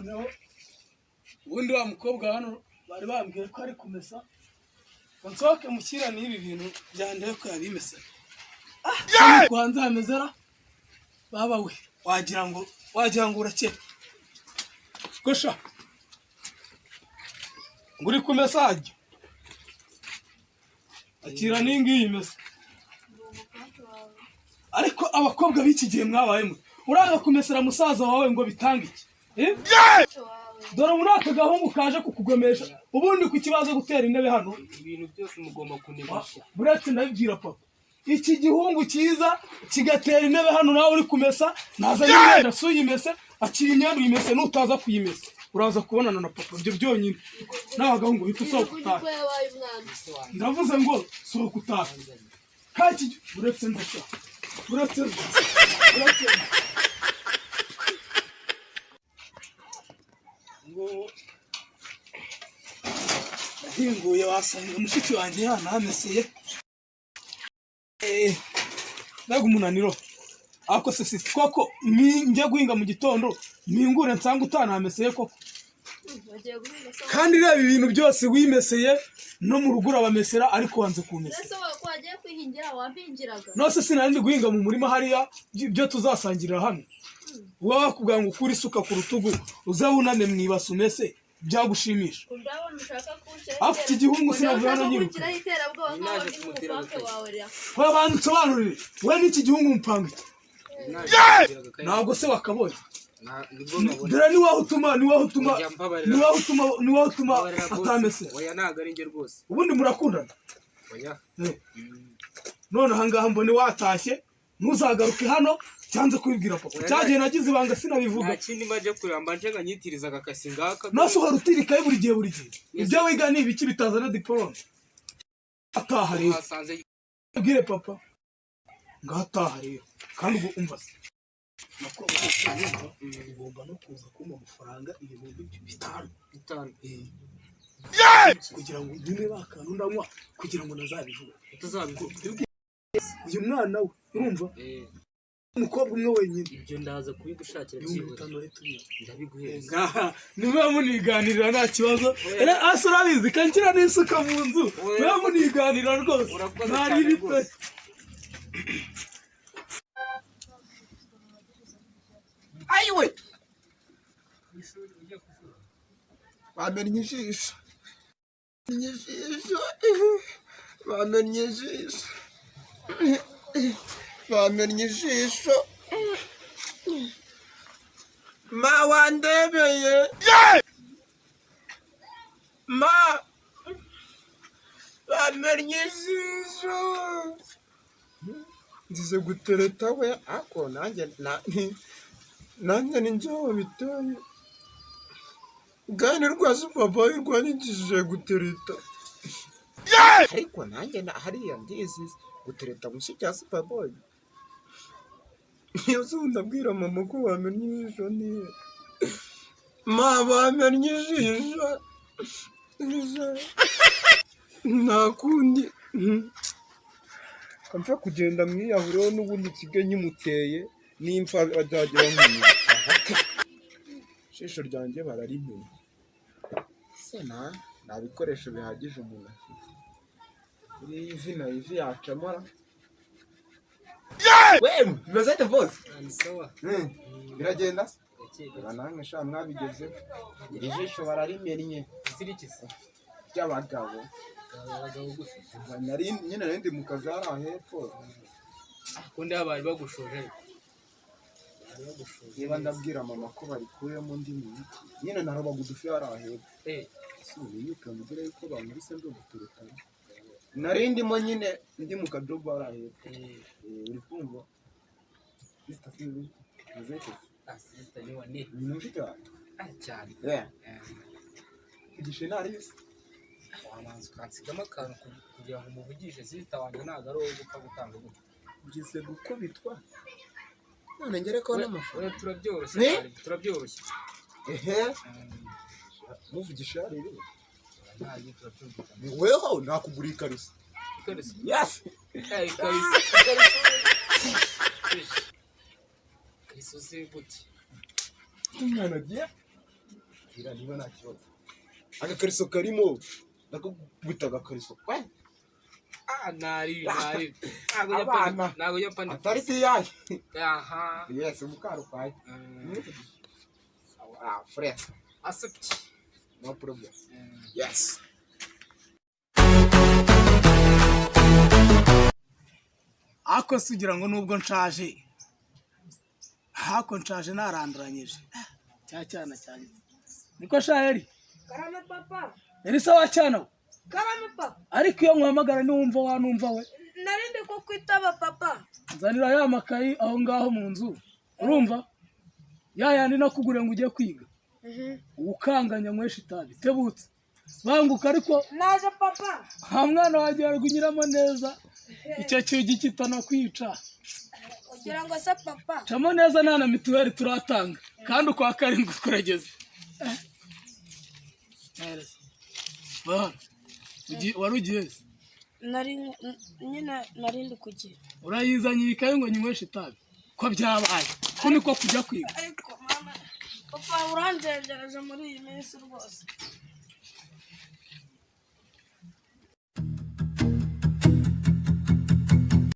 noneho ubundi wa mukobwa hano bari bambwiye ko ari kumesa nsohoke mushyira n'ibi bintu byandeye ko yabimesa kwanza hamezera baba we wagira ngo urakeye gosha nguri kumesa ajya akira n'ingiyi mesa ariko abakobwa b'iki gihe mwabayemo uraga kumesera musaza wawe ngo bitange iki dore muri aka gahungu kaje kukugomesha ubundi ku kibazo gutera intebe hano ibintu byose mugomba kunegasha buretse ndabibwira papa iki gihungu cyiza kigatera intebe hano nawe uri kumesa naza n'imyenda suyimese akiri imyenda uyimese nutaza kuyimesa uraza kubonana na papa ibyo byonyine nawe gahungu uhita usohoka utaha ndavuze ngo sohoka utaha kaki buretse ndashaka buretse ngo hinguye wasanga mushiki wanjye yanameseye ndaga umunaniro ako se koko njye guhinga mu gitondo mpingure nsanga utanameseye koko kandi reba ibintu byose wimeseye no mu rugo urabamesera ariko wanze kumesera ese wagiye kwihingira wampingiraga nose sinari ndi guhinga mu murima hariya byo tuzasangirira hano wowe kubwira ngo ukuri isuka ku rutugu uzawuname mwibase umese byagushimisha ndabona ushaka kunshe afite igihungu sinavana nyiruka abantu nsobanurire we n'iki gihungu mpanga iki ntabwo se wakabonye dore ni waho utuma atamese oya ntago ari njye rwose ubundi murakundana oya none ahangaha mbone watashye ntuzagaruke hano cyanze kubibwira papa cyagiye nagize ibanga sinabivuga nta kindi maje kureba mbanje nkanyitiriza agakasi ngaka nose uhora utirikaye buri gihe ibyo wiga ni ibiki bitazana diporome ataha rero bwire papa ngataha rero kandi ubwo umva se nako ugomba no kuza kumpa amafaranga ibihumbi 5 kugira ngo udume bakantu ndanywa kugira ngo nazabivuga uyu mwana we urumva umukobwa umwe wenyine ibyo ndaza kubigushakira byihuta ndabiguheza niba muniganirira nta kibazo ase urabizi kanshyira n'isuka mu nzu niba muniganirira rwose ntari bite ayiwe bamennye ijisho bamennye ijisho ma wandebeye ma bamennye ijisho nzize gutereta we ako nanjye ni njyewe biteye gani rwose papa rwanyigishije gutereta ariko nanjye hariya ndizi gutereta mushiki ya superboy iyo zuba ndabwira mama ko bamennye ijisho niyo ma bamennye ijisho nta kundi mpfa kugenda mwiyahureho n'ubundi nsigaye nkimuteye nimfa bajyagira nk'umuntu ijisho ryanjye bararimenya se nta bikoresho bihagije umuntu afite iriya ivi na ivi yacamara wewe bimeze bite bose biragenda reba namwe sha mwabigezeho iri jisho bararimennye zirikise ry'abagabo nyine nari ndi mu kazi hariya hepfo kundi bari bagushoje niba ndabwira mama ko barikuyemo ndi miti nyine narobaga udufi hariya hepfo si ubinyuke mugire yuko bamurise ndi guturuka nari ndimo nyine ndi mu kadobo hariya hepfo uri kumva asista ni wane ni mfite cyane igishe narisi wamanza ukansigamo akantu kugira ngo umuvugishe sisita wanjye ntabwo ari wowe gupfa gutanga gutya ugize gukubitwa none ngerekaho n'amafaranga turabyoroshye ehe muvugisha rero ni weho nakugura ikariso yes ikariso se gute umwana agiye mbwira niba nta kibazo agakariso karimo ndakubita agakariso kwe nari ntago yapfa ndi atari tiyaye aha yes mukaro kwaye fresh accept no problem yes ako sugira ngo nubwo nshaje hako nshaje naranduranyije cyana cyane niko shaheri Karame papa. eri sawa cyane Karame papa. ariko iyo nkwamagara niwumva wanumva we Narinde ko kwitaba papa. nzanira ya makayi aho ngaho mu nzu urumva yandi nakugure ngo ujye kwiga ukanganya mwesha itabi tebutse banguka ariko Naje papa. nta mwana wagiye kunyuramo neza icyo cyugi kitana kwica Kugira ngo se papa. camo neza nta na mituweli turatanga kandi ukwa karindwi kurageze wari ugiye Nyine narindi kugira. urayizanye ikaye ngo nyweshe itabi ko byabaye ko niko kujya kwiga Ariko mama papa uranzengereje muri iyi minsi rwose.